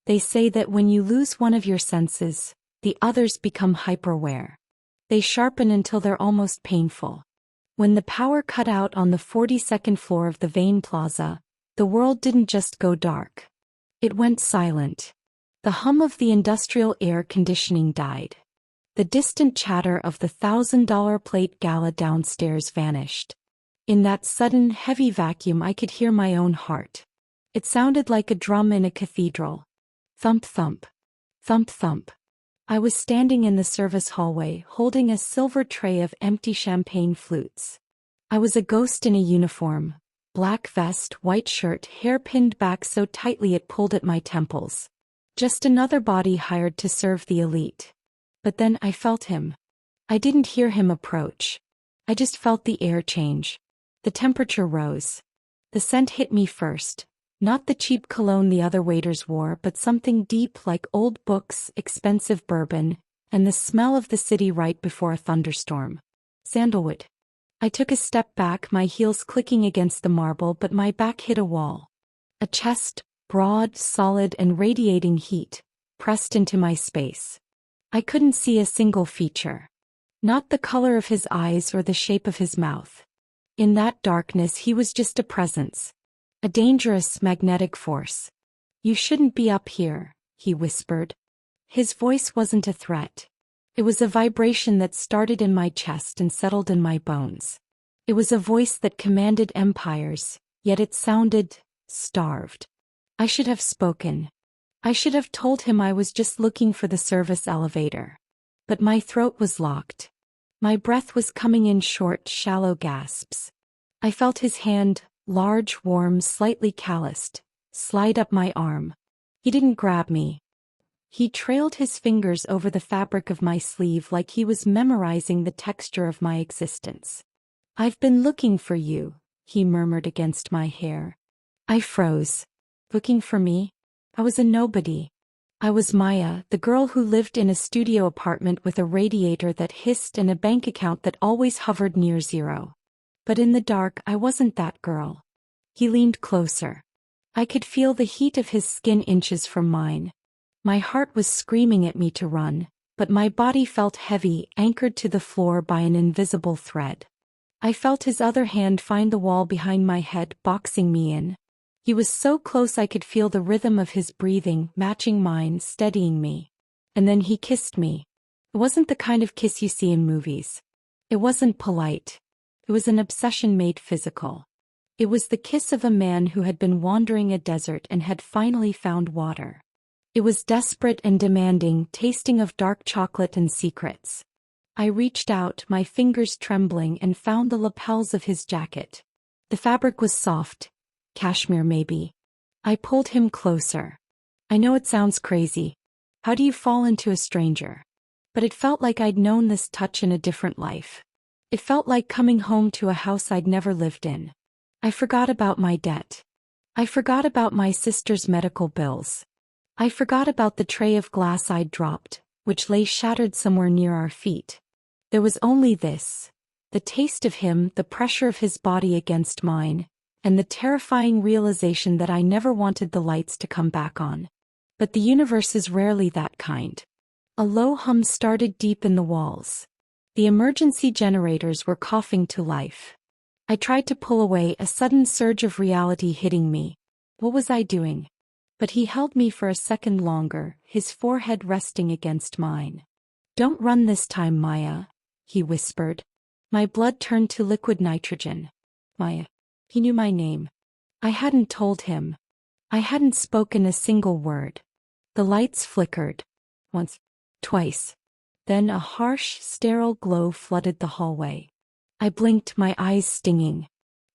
They say that when you lose one of your senses, the others become hyper-aware. They sharpen until they're almost painful. When the power cut out on the 42nd floor of the Vane Plaza, the world didn't just go dark. It went silent. The hum of the industrial air conditioning died. The distant chatter of the $1,000 plate gala downstairs vanished. In that sudden, heavy vacuum I could hear my own heart. It sounded like a drum in a cathedral. Thump thump. Thump thump. I was standing in the service hallway, holding a silver tray of empty champagne flutes. I was a ghost in a uniform. Black vest, white shirt, hair pinned back so tightly it pulled at my temples. Just another body hired to serve the elite. But then I felt him. I didn't hear him approach. I just felt the air change. The temperature rose. The scent hit me first. Not the cheap cologne the other waiters wore, but something deep like old books, expensive bourbon, and the smell of the city right before a thunderstorm. Sandalwood. I took a step back, my heels clicking against the marble, but my back hit a wall. A chest, broad, solid, and radiating heat, pressed into my space. I couldn't see a single feature. Not the color of his eyes or the shape of his mouth. In that darkness he was just a presence. A dangerous magnetic force. "You shouldn't be up here," he whispered. His voice wasn't a threat. It was a vibration that started in my chest and settled in my bones. It was a voice that commanded empires, yet it sounded starved. I should have spoken. I should have told him I was just looking for the service elevator. But my throat was locked. My breath was coming in short, shallow gasps. I felt his hand, large, warm, slightly calloused, slide up my arm. He didn't grab me. He trailed his fingers over the fabric of my sleeve like he was memorizing the texture of my existence. "I've been looking for you," he murmured against my hair. I froze. Looking for me? I was a nobody. I was Maya, the girl who lived in a studio apartment with a radiator that hissed and a bank account that always hovered near zero. But in the dark, I wasn't that girl. He leaned closer. I could feel the heat of his skin inches from mine. My heart was screaming at me to run, but my body felt heavy, anchored to the floor by an invisible thread. I felt his other hand find the wall behind my head, boxing me in. He was so close I could feel the rhythm of his breathing, matching mine, steadying me. And then he kissed me. It wasn't the kind of kiss you see in movies. It wasn't polite. It was an obsession made physical. It was the kiss of a man who had been wandering a desert and had finally found water. It was desperate and demanding, tasting of dark chocolate and secrets. I reached out, my fingers trembling, and found the lapels of his jacket. The fabric was soft. Cashmere maybe. I pulled him closer. I know it sounds crazy. How do you fall into a stranger? But it felt like I'd known this touch in a different life. It felt like coming home to a house I'd never lived in. I forgot about my debt. I forgot about my sister's medical bills. I forgot about the tray of glass I'd dropped, which lay shattered somewhere near our feet. There was only this. The taste of him, the pressure of his body against mine, and the terrifying realization that I never wanted the lights to come back on. But the universe is rarely that kind. A low hum started deep in the walls. The emergency generators were coughing to life. I tried to pull away, a sudden surge of reality hitting me. What was I doing? But he held me for a second longer, his forehead resting against mine. "Don't run this time, Maya," he whispered. My blood turned to liquid nitrogen. Maya. He knew my name. I hadn't told him. I hadn't spoken a single word. The lights flickered. Once. Twice. Then a harsh, sterile glow flooded the hallway. I blinked, my eyes stinging.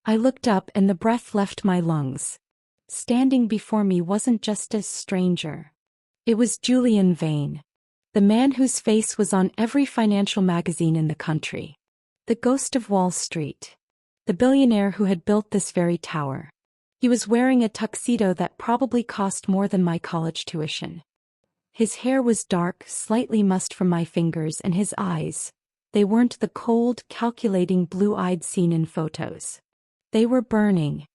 I looked up and the breath left my lungs. Standing before me wasn't just a stranger. It was Julian Vane. The man whose face was on every financial magazine in the country. The ghost of Wall Street. The billionaire who had built this very tower. He was wearing a tuxedo that probably cost more than my college tuition. His hair was dark, slightly mussed from my fingers, and his eyes, they weren't the cold, calculating blue-eyed seen in photos. They were burning.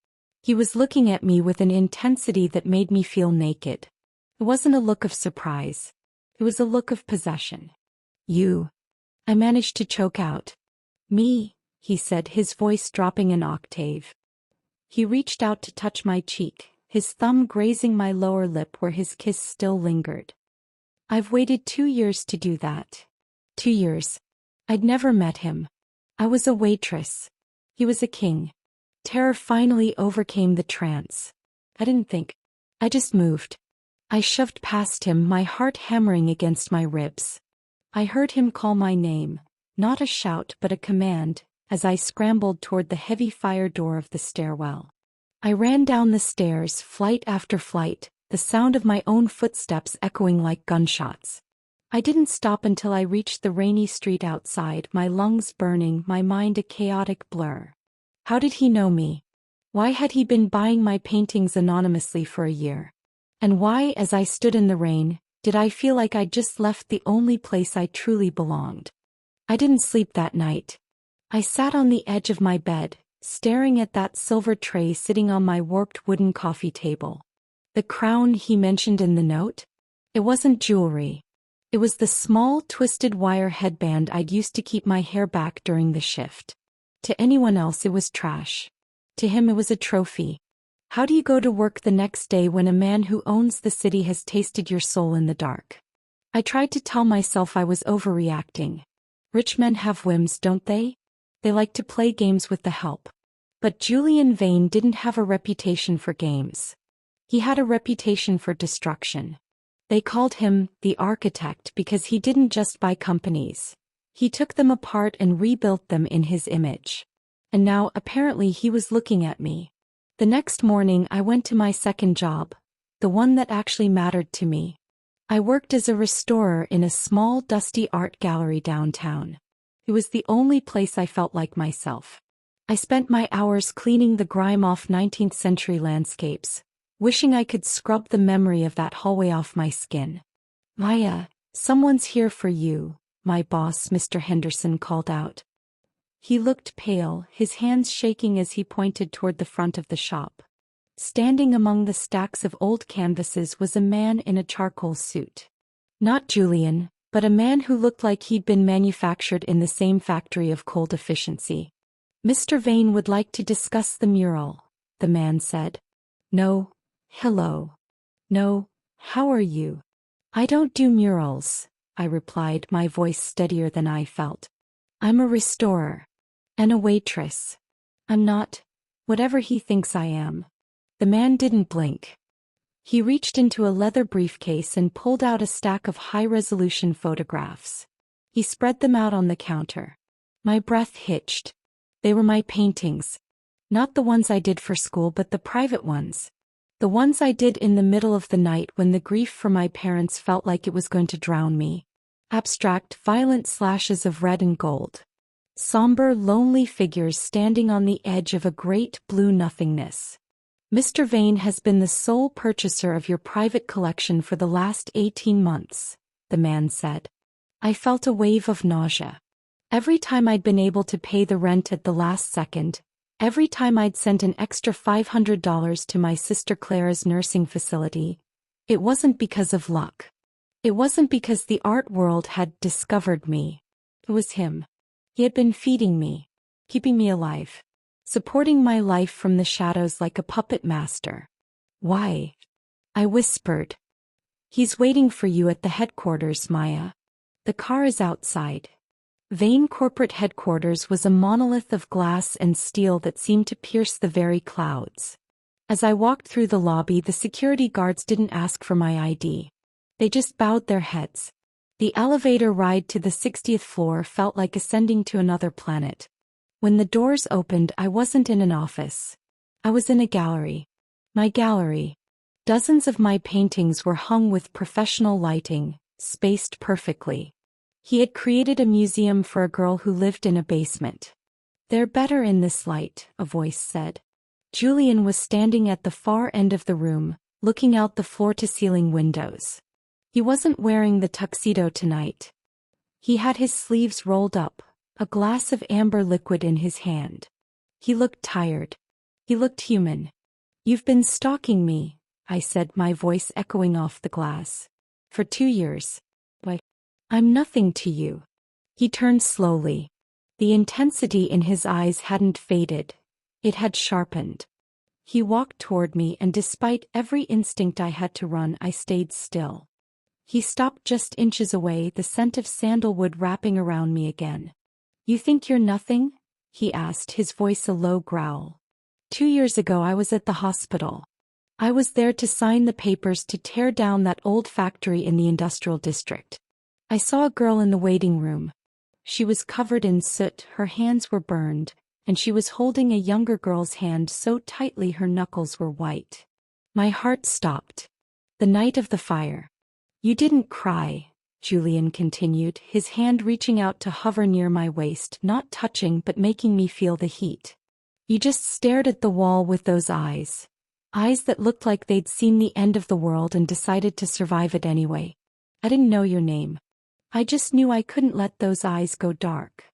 He was looking at me with an intensity that made me feel naked. It wasn't a look of surprise. It was a look of possession. You. I managed to choke out. Me, he said, his voice dropping an octave. He reached out to touch my cheek, his thumb grazing my lower lip where his kiss still lingered. I've waited 2 years to do that. 2 years. I'd never met him. I was a waitress. He was a king. Terror finally overcame the trance. I didn't think. I just moved. I shoved past him, my heart hammering against my ribs. I heard him call my name, not a shout but a command, as I scrambled toward the heavy fire door of the stairwell. I ran down the stairs, flight after flight, the sound of my own footsteps echoing like gunshots. I didn't stop until I reached the rainy street outside, my lungs burning, my mind a chaotic blur. How did he know me? Why had he been buying my paintings anonymously for a year? And why, as I stood in the rain, did I feel like I'd just left the only place I truly belonged? I didn't sleep that night. I sat on the edge of my bed, staring at that silver tray sitting on my warped wooden coffee table. The crown he mentioned in the note? It wasn't jewelry. It was the small, twisted wire headband I'd used to keep my hair back during the shift. To anyone else it was trash. To him it was a trophy. How do you go to work the next day when a man who owns the city has tasted your soul in the dark? I tried to tell myself I was overreacting. Rich men have whims, don't they? They like to play games with the help. But Julian Vane didn't have a reputation for games. He had a reputation for destruction. They called him the architect because he didn't just buy companies. He took them apart and rebuilt them in his image. And now, apparently, he was looking at me. The next morning I went to my second job, the one that actually mattered to me. I worked as a restorer in a small, dusty art gallery downtown. It was the only place I felt like myself. I spent my hours cleaning the grime off 19th century landscapes, wishing I could scrub the memory of that hallway off my skin. Maya, someone's here for you, my boss, Mr. Henderson, called out. He looked pale, his hands shaking as he pointed toward the front of the shop. Standing among the stacks of old canvases was a man in a charcoal suit. Not Julian, but a man who looked like he'd been manufactured in the same factory of cold efficiency. Mr. Vane would like to discuss the mural, the man said. No, hello. No, how are you? I don't do murals, I replied, my voice steadier than I felt. I'm a restorer. And a waitress. I'm not whatever he thinks I am. The man didn't blink. He reached into a leather briefcase and pulled out a stack of high-resolution photographs. He spread them out on the counter. My breath hitched. They were my paintings. Not the ones I did for school, but the private ones. The ones I did in the middle of the night when the grief for my parents felt like it was going to drown me. Abstract, violent slashes of red and gold. Somber, lonely figures standing on the edge of a great blue nothingness. Mr. Vane has been the sole purchaser of your private collection for the last 18 months, the man said. I felt a wave of nausea. Every time I'd been able to pay the rent at the last second, every time I'd sent an extra $500 to my sister Clara's nursing facility, it wasn't because of luck. It wasn't because the art world had discovered me. It was him. He had been feeding me, keeping me alive, supporting my life from the shadows like a puppet master. Why? I whispered. He's waiting for you at the headquarters, Maya. The car is outside. Vane corporate headquarters was a monolith of glass and steel that seemed to pierce the very clouds. As I walked through the lobby, the security guards didn't ask for my ID. They just bowed their heads. The elevator ride to the 60th floor felt like ascending to another planet. When the doors opened, I wasn't in an office. I was in a gallery. My gallery. Dozens of my paintings were hung with professional lighting, spaced perfectly. He had created a museum for a girl who lived in a basement. They're better in this light, a voice said. Julian was standing at the far end of the room, looking out the floor-to-ceiling windows. He wasn't wearing the tuxedo tonight. He had his sleeves rolled up, a glass of amber liquid in his hand. He looked tired. He looked human. You've been stalking me, I said, my voice echoing off the glass. For 2 years. But I'm nothing to you. He turned slowly. The intensity in his eyes hadn't faded. It had sharpened. He walked toward me, and despite every instinct I had to run, I stayed still. He stopped just inches away, the scent of sandalwood wrapping around me again. You think you're nothing? He asked, his voice a low growl. 2 years ago I was at the hospital. I was there to sign the papers to tear down that old factory in the industrial district. I saw a girl in the waiting room. She was covered in soot, her hands were burned, and she was holding a younger girl's hand so tightly her knuckles were white. My heart stopped. The night of the fire. You didn't cry, Julian continued, his hand reaching out to hover near my waist, not touching but making me feel the heat. You just stared at the wall with those eyes. Eyes that looked like they'd seen the end of the world and decided to survive it anyway. I didn't know your name. I just knew I couldn't let those eyes go dark.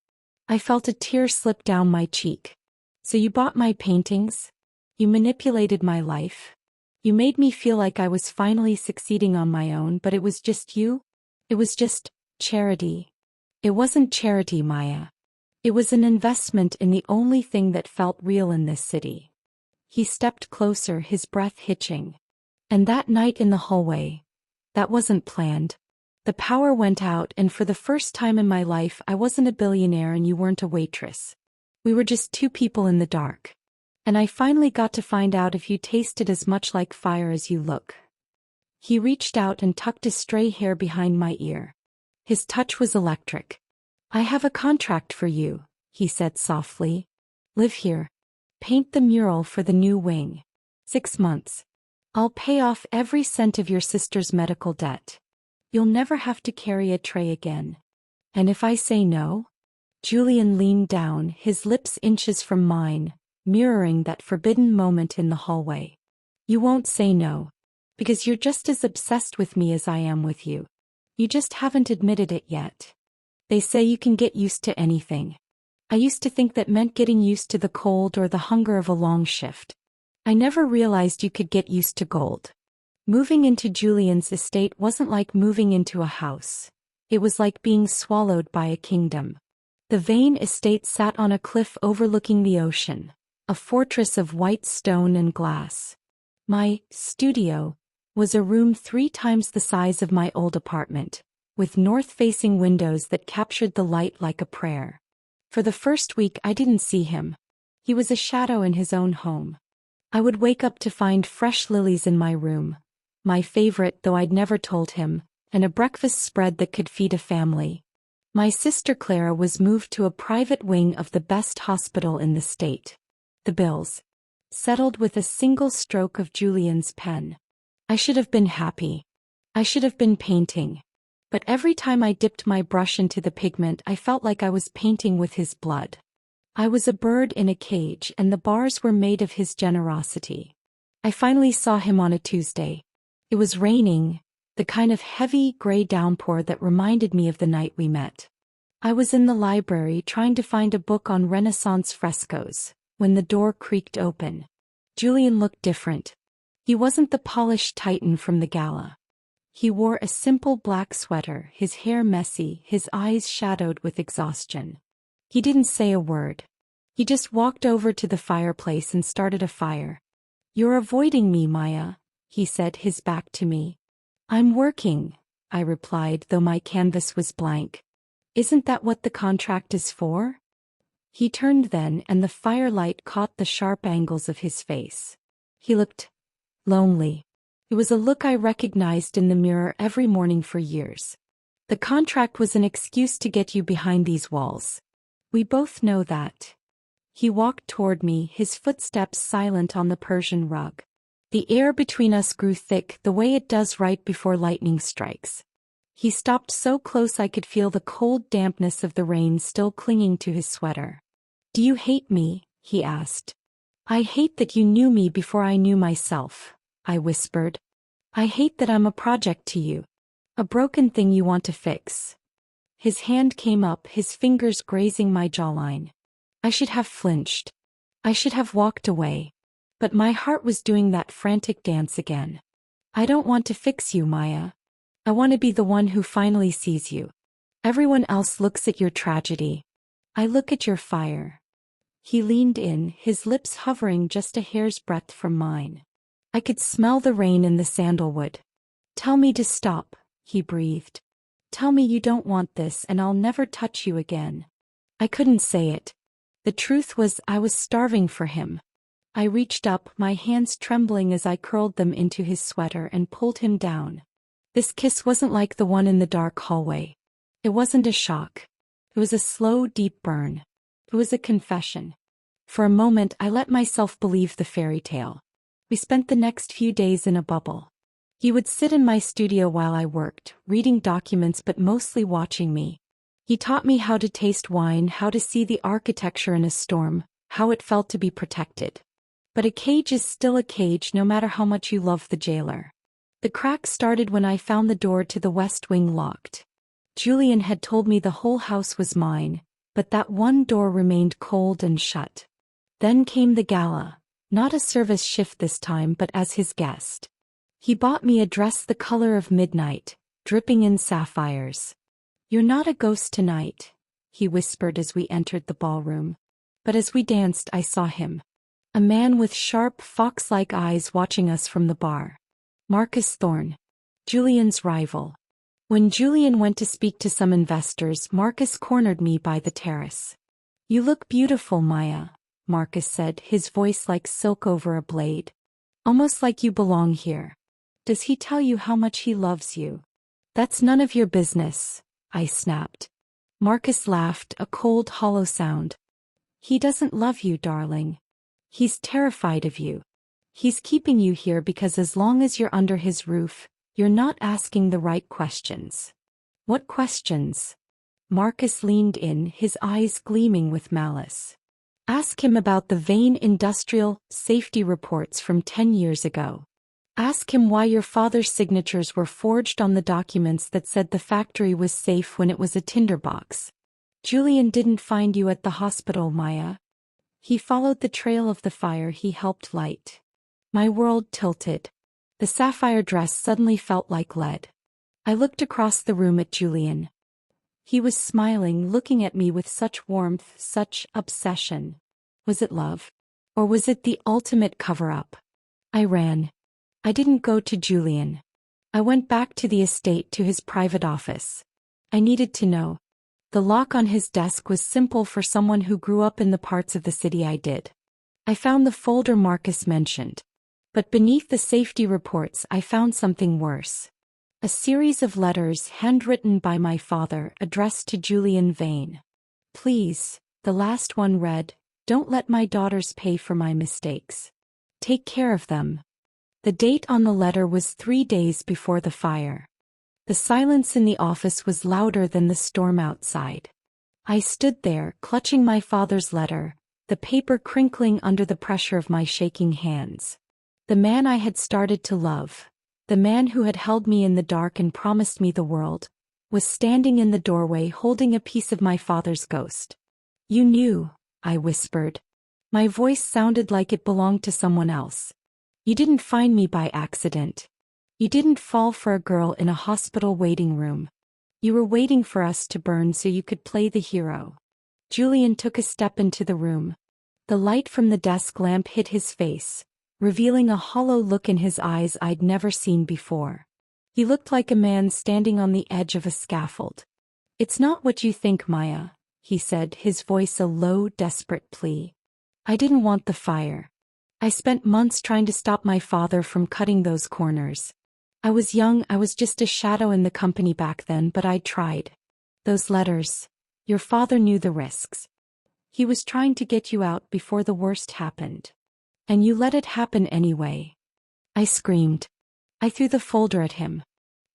I felt a tear slip down my cheek. So you bought my paintings? You manipulated my life? You made me feel like I was finally succeeding on my own, but it was just you? It was just charity. It wasn't charity, Maya. It was an investment in the only thing that felt real in this city. He stepped closer, his breath hitching. And that night in the hallway, that wasn't planned. The power went out, and for the first time in my life I wasn't a billionaire and you weren't a waitress. We were just two people in the dark. And I finally got to find out if you tasted as much like fire as you look. He reached out and tucked a stray hair behind my ear. His touch was electric. I have a contract for you, he said softly. Live here. Paint the mural for the new wing. 6 months. I'll pay off every cent of your sister's medical debt. You'll never have to carry a tray again. And if I say no? Julian leaned down, his lips inches from mine, mirroring that forbidden moment in the hallway. You won't say no. Because you're just as obsessed with me as I am with you. You just haven't admitted it yet. They say you can get used to anything. I used to think that meant getting used to the cold or the hunger of a long shift. I never realized you could get used to gold. Moving into Julian's estate wasn't like moving into a house. It was like being swallowed by a kingdom. The Vane estate sat on a cliff overlooking the ocean, a fortress of white stone and glass. My studio was a room 3 times the size of my old apartment, with north-facing windows that captured the light like a prayer. For the first week I didn't see him. He was a shadow in his own home. I would wake up to find fresh lilies in my room, my favorite though I'd never told him, and a breakfast spread that could feed a family. My sister Clara was moved to a private wing of the best hospital in the state. The bills settled with a single stroke of Julian's pen. I should have been happy. I should have been painting. But every time I dipped my brush into the pigment I felt like I was painting with his blood. I was a bird in a cage and the bars were made of his generosity. I finally saw him on a Tuesday. It was raining, the kind of heavy gray downpour that reminded me of the night we met. I was in the library trying to find a book on Renaissance frescoes, when the door creaked open. Julian looked different. He wasn't the polished titan from the gala. He wore a simple black sweater, his hair messy, his eyes shadowed with exhaustion. He didn't say a word. He just walked over to the fireplace and started a fire. You're avoiding me, Maya, he said, his back to me. I'm working, I replied, though my canvas was blank. Isn't that what the contract is for? He turned then, and the firelight caught the sharp angles of his face. He looked lonely. It was a look I recognized in the mirror every morning for years. The contract was an excuse to get you behind these walls. We both know that. He walked toward me, his footsteps silent on the Persian rug. The air between us grew thick, the way it does right before lightning strikes. He stopped so close I could feel the cold dampness of the rain still clinging to his sweater. Do you hate me? He asked. I hate that you knew me before I knew myself, I whispered. I hate that I'm a project to you. A broken thing you want to fix. His hand came up, his fingers grazing my jawline. I should have flinched. I should have walked away. But my heart was doing that frantic dance again. I don't want to fix you, Maya. I want to be the one who finally sees you. Everyone else looks at your tragedy. I look at your fire. He leaned in, his lips hovering just a hair's breadth from mine. I could smell the rain in the sandalwood. Tell me to stop, he breathed. Tell me you don't want this and I'll never touch you again. I couldn't say it. The truth was I was starving for him. I reached up, my hands trembling as I curled them into his sweater and pulled him down. This kiss wasn't like the one in the dark hallway. It wasn't a shock. It was a slow, deep burn. It was a confession. For a moment I let myself believe the fairy tale. We spent the next few days in a bubble. He would sit in my studio while I worked, reading documents but mostly watching me. He taught me how to taste wine, how to see the architecture in a storm, how it felt to be protected. But a cage is still a cage no matter how much you love the jailer. The crack started when I found the door to the West Wing locked. Julian had told me the whole house was mine, but that one door remained cold and shut. Then came the gala, not a service shift this time but as his guest. He bought me a dress the color of midnight, dripping in sapphires. You're not a ghost tonight, he whispered as we entered the ballroom. But as we danced I saw him. A man with sharp, fox-like eyes watching us from the bar. Marcus Thorne. Julian's rival. When Julian went to speak to some investors, Marcus cornered me by the terrace. You look beautiful, Maya, Marcus said, his voice like silk over a blade. Almost like you belong here. Does he tell you how much he loves you? That's none of your business, I snapped. Marcus laughed, a cold, hollow sound. He doesn't love you, darling. He's terrified of you. He's keeping you here because as long as you're under his roof, you're not asking the right questions. What questions? Marcus leaned in, his eyes gleaming with malice. Ask him about the vain industrial safety reports from 10 years ago. Ask him why your father's signatures were forged on the documents that said the factory was safe when it was a tinderbox. Julian didn't find you at the hospital, Maya. He followed the trail of the fire he helped light. My world tilted. The sapphire dress suddenly felt like lead. I looked across the room at Julian. He was smiling, looking at me with such warmth, such obsession. Was it love? Or was it the ultimate cover-up? I ran. I didn't go to Julian. I went back to the estate, to his private office. I needed to know. The lock on his desk was simple for someone who grew up in the parts of the city I did. I found the folder Marcus mentioned. But beneath the safety reports I found something worse. A series of letters handwritten by my father addressed to Julian Vane. Please, the last one read, don't let my daughters pay for my mistakes. Take care of them. The date on the letter was 3 days before the fire. The silence in the office was louder than the storm outside. I stood there, clutching my father's letter, the paper crinkling under the pressure of my shaking hands. The man I had started to love, the man who had held me in the dark and promised me the world, was standing in the doorway holding a piece of my father's ghost. You knew, I whispered. My voice sounded like it belonged to someone else. You didn't find me by accident. You didn't fall for a girl in a hospital waiting room. You were waiting for us to burn so you could play the hero. Julian took a step into the room. The light from the desk lamp hit his face, revealing a hollow look in his eyes I'd never seen before. He looked like a man standing on the edge of a scaffold. It's not what you think, Maya, he said, his voice a low, desperate plea. I didn't want the fire. I spent months trying to stop my father from cutting those corners. I was young, I was just a shadow in the company back then, but I tried. Those letters. Your father knew the risks. He was trying to get you out before the worst happened. And you let it happen anyway. I screamed. I threw the folder at him.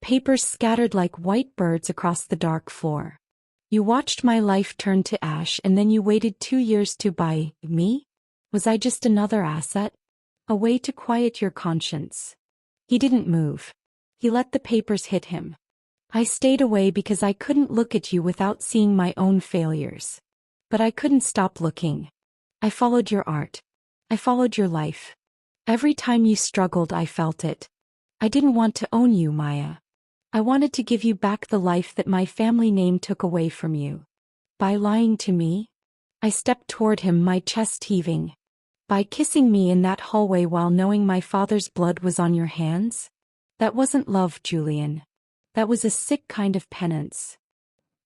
Papers scattered like white birds across the dark floor. You watched my life turn to ash and then you waited 2 years to buy me? Was I just another asset? A way to quiet your conscience? He didn't move. He let the papers hit him. I stayed away because I couldn't look at you without seeing my own failures. But I couldn't stop looking. I followed your art. I followed your life. Every time you struggled, I felt it. I didn't want to own you, Maya. I wanted to give you back the life that my family name took away from you. By lying to me? I stepped toward him, my chest heaving. By kissing me in that hallway while knowing my father's blood was on your hands? That wasn't love, Julian. That was a sick kind of penance.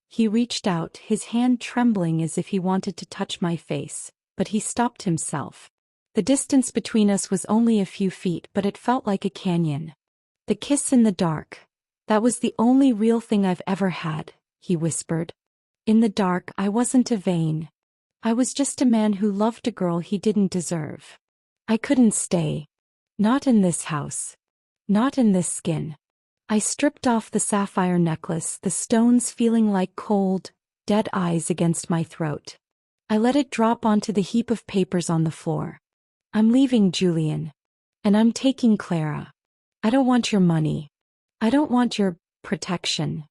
He reached out, his hand trembling as if he wanted to touch my face, but he stopped himself. The distance between us was only a few feet, but it felt like a canyon. The kiss in the dark. That was the only real thing I've ever had, he whispered. In the dark, I wasn't a vain. I was just a man who loved a girl he didn't deserve. I couldn't stay. Not in this house. Not in this skin. I stripped off the sapphire necklace, the stones feeling like cold, dead eyes against my throat. I let it drop onto the heap of papers on the floor. I'm leaving, Julian. And I'm taking Clara. I don't want your money. I don't want your protection.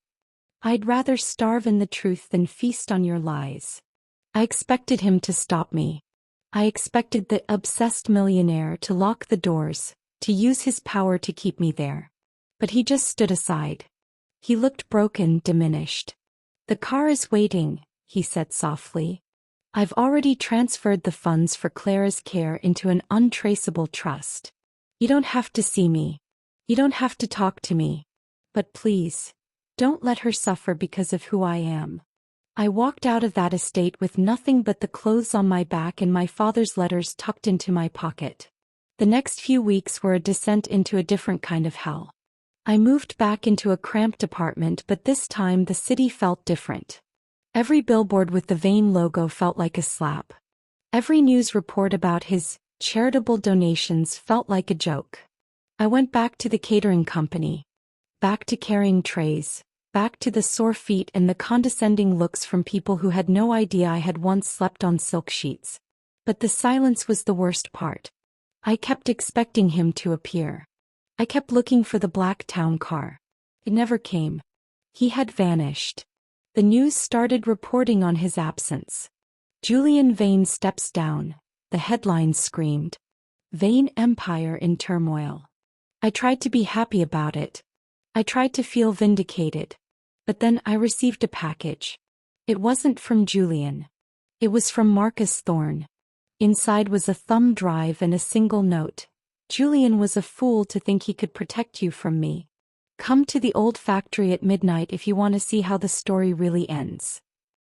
I'd rather starve in the truth than feast on your lies. I expected him to stop me. I expected the obsessed millionaire to lock the doors, to use his power to keep me there. But he just stood aside. He looked broken, diminished. The car is waiting, he said softly. I've already transferred the funds for Clara's care into an untraceable trust. You don't have to see me. You don't have to talk to me. But please, don't let her suffer because of who I am. I walked out of that estate with nothing but the clothes on my back and my father's letters tucked into my pocket. The next few weeks were a descent into a different kind of hell. I moved back into a cramped apartment, but this time the city felt different. Every billboard with the Vane logo felt like a slap. Every news report about his charitable donations felt like a joke. I went back to the catering company. Back to carrying trays. Back to the sore feet and the condescending looks from people who had no idea I had once slept on silk sheets. But the silence was the worst part. I kept expecting him to appear. I kept looking for the black town car. It never came. He had vanished. The news started reporting on his absence. Julian Vane steps down, the headlines screamed. Vane Empire in turmoil. I tried to be happy about it. I tried to feel vindicated. But then I received a package. It wasn't from Julian. It was from Marcus Thorne. Inside was a thumb drive and a single note. Julian was a fool to think he could protect you from me. Come to the old factory at midnight if you want to see how the story really ends.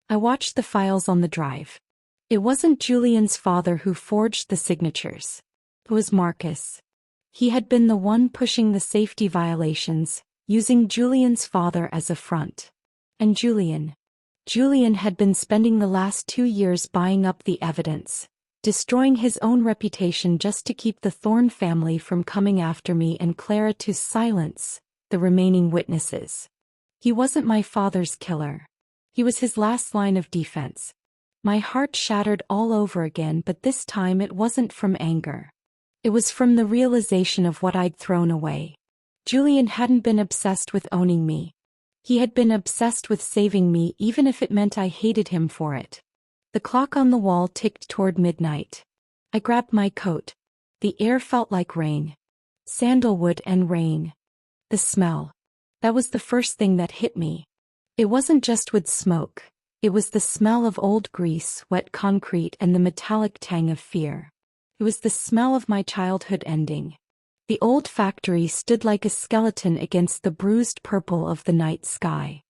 I watched the files on the drive. It wasn't Julian's father who forged the signatures. It was Marcus. He had been the one pushing the safety violations, using Julian's father as a front. And Julian had been spending the last 2 years buying up the evidence, destroying his own reputation just to keep the Thorne family from coming after me and Clara, to silence the remaining witnesses. He wasn't my father's killer. He was his last line of defense. My heart shattered all over again, but this time it wasn't from anger. It was from the realization of what I'd thrown away. Julian hadn't been obsessed with owning me. He had been obsessed with saving me, even if it meant I hated him for it. The clock on the wall ticked toward midnight. I grabbed my coat. The air felt like rain. Sandalwood and rain. The smell. That was the first thing that hit me. It wasn't just wood smoke. It was the smell of old grease, wet concrete, and the metallic tang of fear. It was the smell of my childhood ending. The old factory stood like a skeleton against the bruised purple of the night sky.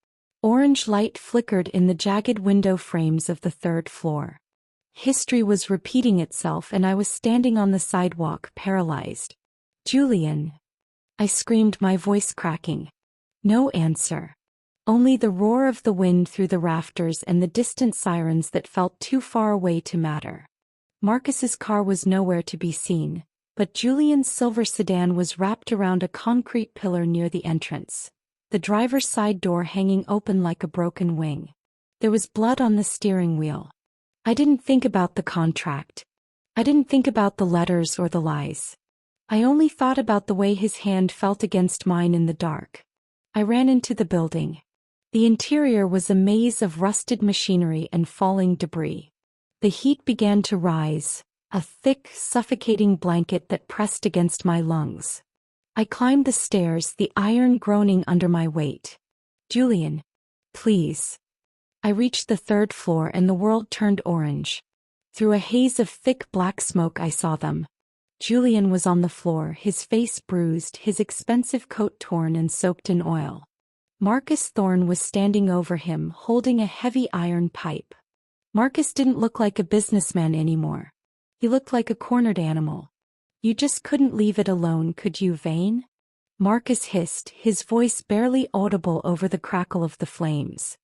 Orange light flickered in the jagged window frames of the 3rd floor. History was repeating itself, and I was standing on the sidewalk, paralyzed. Julian. I screamed, my voice cracking. No answer. Only the roar of the wind through the rafters and the distant sirens that felt too far away to matter. Marcus's car was nowhere to be seen, but Julian's silver sedan was wrapped around a concrete pillar near the entrance, the driver's side door hanging open like a broken wing. There was blood on the steering wheel. I didn't think about the contract. I didn't think about the letters or the lies. I only thought about the way his hand felt against mine in the dark. I ran into the building. The interior was a maze of rusted machinery and falling debris. The heat began to rise, a thick, suffocating blanket that pressed against my lungs. I climbed the stairs, the iron groaning under my weight. Julian. Please. I reached the third floor and the world turned orange. Through a haze of thick black smoke I saw them. Julian was on the floor, his face bruised, his expensive coat torn and soaked in oil. Marcus Thorne was standing over him, holding a heavy iron pipe. Marcus didn't look like a businessman anymore. He looked like a cornered animal. You just couldn't leave it alone, could you, Vane? Marcus hissed, his voice barely audible over the crackle of the flames.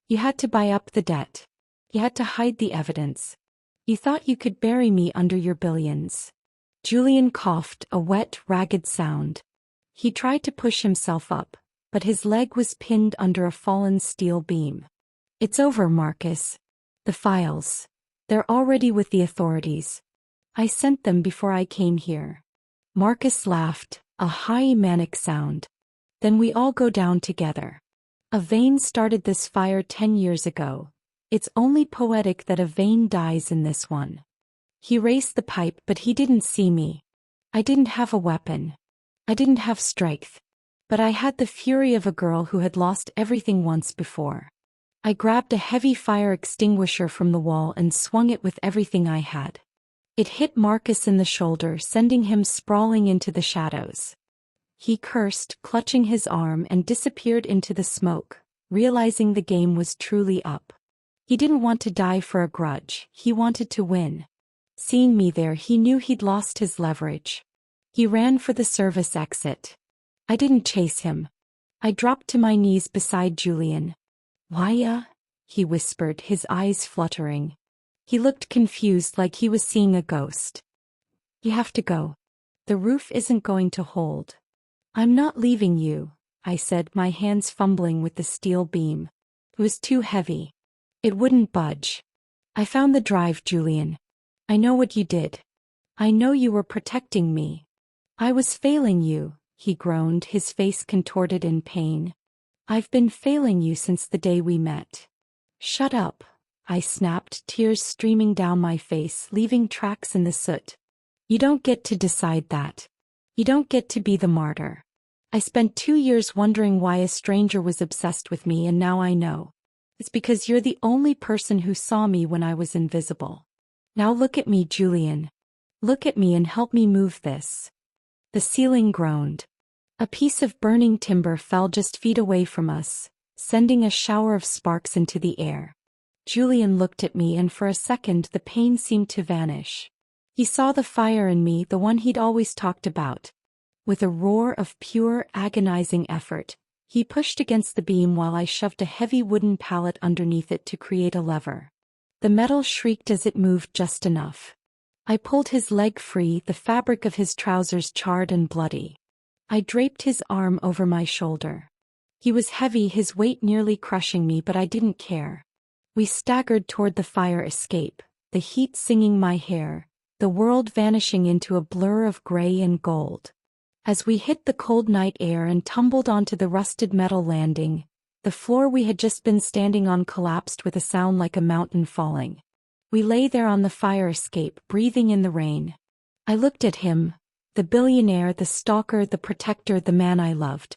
You had to buy up the debt. You had to hide the evidence. You thought you could bury me under your billions. Julian coughed, a wet, ragged sound. He tried to push himself up, but his leg was pinned under a fallen steel beam. It's over, Marcus. The files. They're already with the authorities. I sent them before I came here. Marcus laughed, a high manic sound. Then we all go down together. A Vane started this fire 10 years ago. It's only poetic that a Vane dies in this one. He raised the pipe, but he didn't see me. I didn't have a weapon. I didn't have strength. But I had the fury of a girl who had lost everything once before. I grabbed a heavy fire extinguisher from the wall and swung it with everything I had. It hit Marcus in the shoulder, sending him sprawling into the shadows. He cursed, clutching his arm, and disappeared into the smoke, realizing the game was truly up. He didn't want to die for a grudge, he wanted to win. Seeing me there, he knew he'd lost his leverage. He ran for the service exit. I didn't chase him. I dropped to my knees beside Julian. Why, he whispered, his eyes fluttering. He looked confused, like he was seeing a ghost. You have to go. The roof isn't going to hold. I'm not leaving you, I said, my hands fumbling with the steel beam. It was too heavy. It wouldn't budge. I found the drive, Julian. I know what you did. I know you were protecting me. I was failing you, he groaned, his face contorted in pain. I've been failing you since the day we met. Shut up, I snapped, tears streaming down my face, leaving tracks in the soot. You don't get to decide that. You don't get to be the martyr. I spent 2 years wondering why a stranger was obsessed with me, and now I know. It's because you're the only person who saw me when I was invisible. Now look at me, Julian. Look at me and help me move this. The ceiling groaned. A piece of burning timber fell just feet away from us, sending a shower of sparks into the air. Julian looked at me, and for a second the pain seemed to vanish. He saw the fire in me, the one he'd always talked about. With a roar of pure, agonizing effort, he pushed against the beam while I shoved a heavy wooden pallet underneath it to create a lever. The metal shrieked as it moved just enough. I pulled his leg free, the fabric of his trousers charred and bloody. I draped his arm over my shoulder. He was heavy, his weight nearly crushing me, but I didn't care. We staggered toward the fire escape, the heat singing my hair, the world vanishing into a blur of gray and gold. As we hit the cold night air and tumbled onto the rusted metal landing, the floor we had just been standing on collapsed with a sound like a mountain falling. We lay there on the fire escape, breathing in the rain. I looked at him, the billionaire, the stalker, the protector, the man I loved.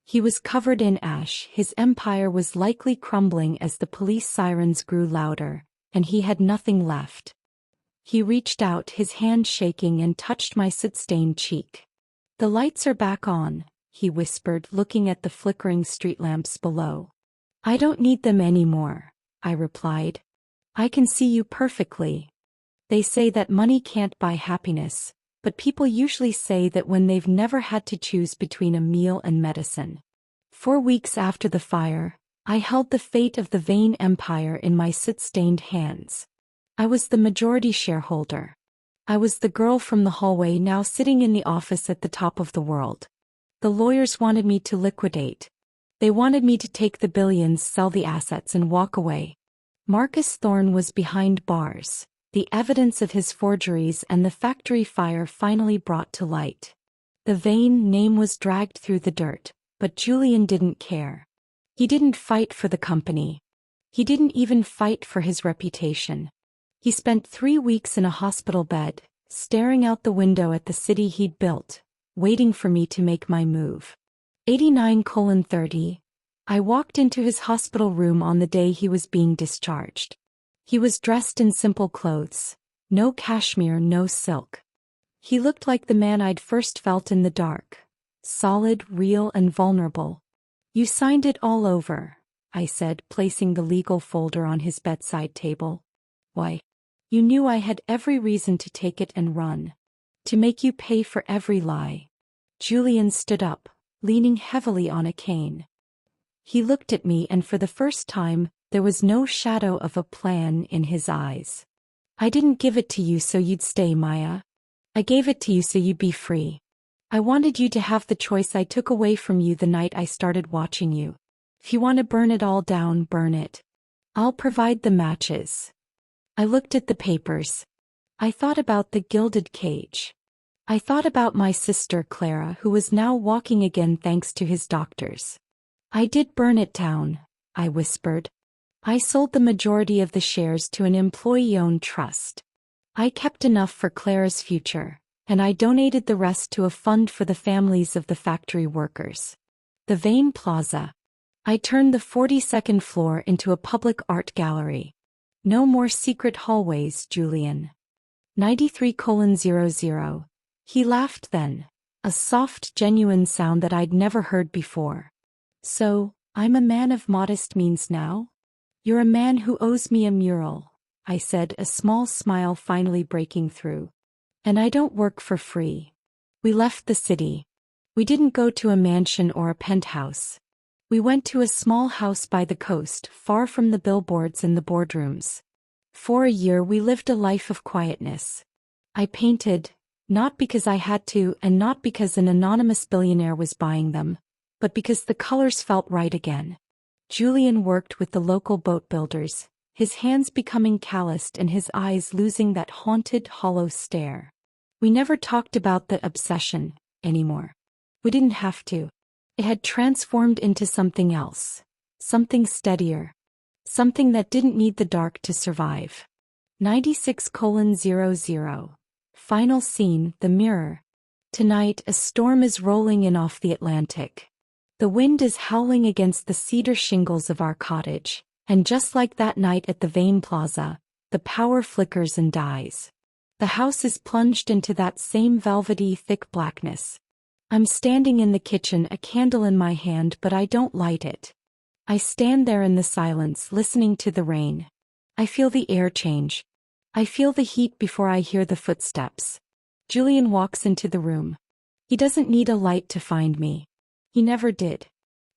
He was covered in ash, his empire was likely crumbling as the police sirens grew louder, and he had nothing left. He reached out, his hand shaking, and touched my soot-stained cheek. The lights are back on, he whispered, looking at the flickering street lamps below. I don't need them anymore, I replied. I can see you perfectly. They say that money can't buy happiness, but people usually say that when they've never had to choose between a meal and medicine. 4 weeks after the fire, I held the fate of the Vane Empire in my soot-stained hands. I was the majority shareholder. I was the girl from the hallway now sitting in the office at the top of the world. The lawyers wanted me to liquidate. They wanted me to take the billions, sell the assets, and walk away. Marcus Thorne was behind bars, the evidence of his forgeries and the factory fire finally brought to light. The Vane name was dragged through the dirt, but Julian didn't care. He didn't fight for the company. He didn't even fight for his reputation. He spent 3 weeks in a hospital bed, staring out the window at the city he'd built, waiting for me to make my move. 89:30. I walked into his hospital room on the day he was being discharged. He was dressed in simple clothes. No cashmere, no silk. He looked like the man I'd first felt in the dark. Solid, real, and vulnerable. "You signed it all over," I said, placing the legal folder on his bedside table. "Why? You knew I had every reason to take it and run. To make you pay for every lie." Julian stood up, leaning heavily on a cane. He looked at me, and for the first time, there was no shadow of a plan in his eyes. "I didn't give it to you so you'd stay, Maya. I gave it to you so you'd be free. I wanted you to have the choice I took away from you the night I started watching you. If you want to burn it all down, burn it. I'll provide the matches." I looked at the papers. I thought about the gilded cage. I thought about my sister Clara, who was now walking again thanks to his doctors. "I did burn it down," I whispered. "I sold the majority of the shares to an employee-owned trust. I kept enough for Clara's future, and I donated the rest to a fund for the families of the factory workers." The Vane Plaza. I turned the 42nd floor into a public art gallery. "No more secret hallways, Julian." 93:00. He laughed then, a soft, genuine sound that I'd never heard before. "So, I'm a man of modest means now? You're a man who owes me a mural," I said, a small smile finally breaking through. "And I don't work for free." We left the city. We didn't go to a mansion or a penthouse. We went to a small house by the coast, far from the billboards and the boardrooms. For a year we lived a life of quietness. I painted, not because I had to and not because an anonymous billionaire was buying them, but because the colors felt right again. Julian worked with the local boat builders, his hands becoming calloused and his eyes losing that haunted, hollow stare. We never talked about the obsession anymore. We didn't have to. It had transformed into something else, something steadier, something that didn't need the dark to survive. 96:00. Final scene, the mirror. Tonight a storm is rolling in off the Atlantic. The wind is howling against the cedar shingles of our cottage, and just like that night at the Vane Plaza, the power flickers and dies. The house is plunged into that same velvety, thick blackness. I'm standing in the kitchen, a candle in my hand, but I don't light it. I stand there in the silence, listening to the rain. I feel the air change. I feel the heat before I hear the footsteps. Julian walks into the room. He doesn't need a light to find me. He never did.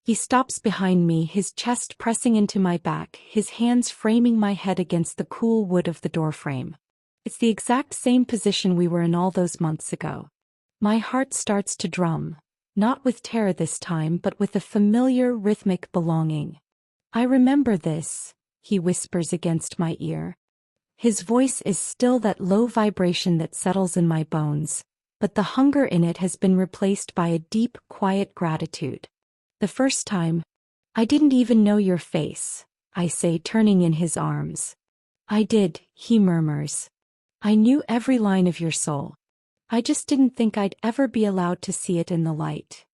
He stops behind me, his chest pressing into my back, his hands framing my head against the cool wood of the doorframe. It's the exact same position we were in all those months ago. My heart starts to drum, not with terror this time, but with a familiar rhythmic belonging. "I remember this," he whispers against my ear. His voice is still that low vibration that settles in my bones, but the hunger in it has been replaced by a deep, quiet gratitude. "The first time, I didn't even know your face," I say, turning in his arms. "I did," he murmurs. "I knew every line of your soul. I just didn't think I'd ever be allowed to see it in the light."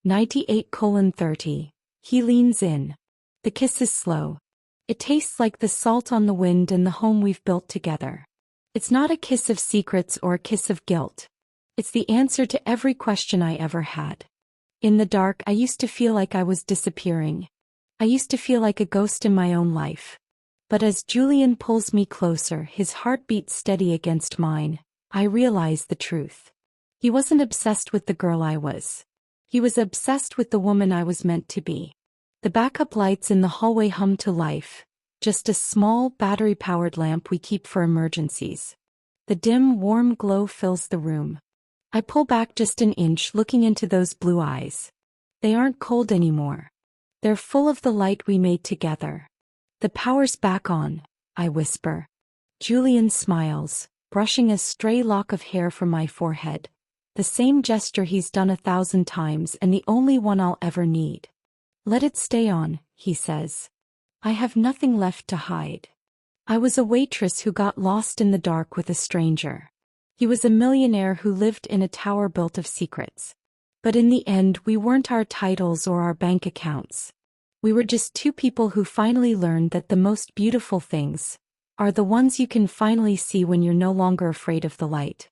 98:30. He leans in. The kiss is slow. It tastes like the salt on the wind and the home we've built together. It's not a kiss of secrets or a kiss of guilt. It's the answer to every question I ever had. In the dark, I used to feel like I was disappearing. I used to feel like a ghost in my own life. But as Julian pulls me closer, his heartbeat steady against mine, I realize the truth. He wasn't obsessed with the girl I was. He was obsessed with the woman I was meant to be. The backup lights in the hallway hum to life, just a small battery-powered lamp we keep for emergencies. The dim, warm glow fills the room. I pull back just an inch, looking into those blue eyes. They aren't cold anymore. They're full of the light we made together. "The power's back on," I whisper. Julian smiles, brushing a stray lock of hair from my forehead. The same gesture he's done 1,000 times and the only one I'll ever need. "Let it stay on," he says. "I have nothing left to hide." I was a waitress who got lost in the dark with a stranger. He was a millionaire who lived in a tower built of secrets. But in the end, we weren't our titles or our bank accounts. We were just two people who finally learned that the most beautiful things are the ones you can finally see when you're no longer afraid of the light.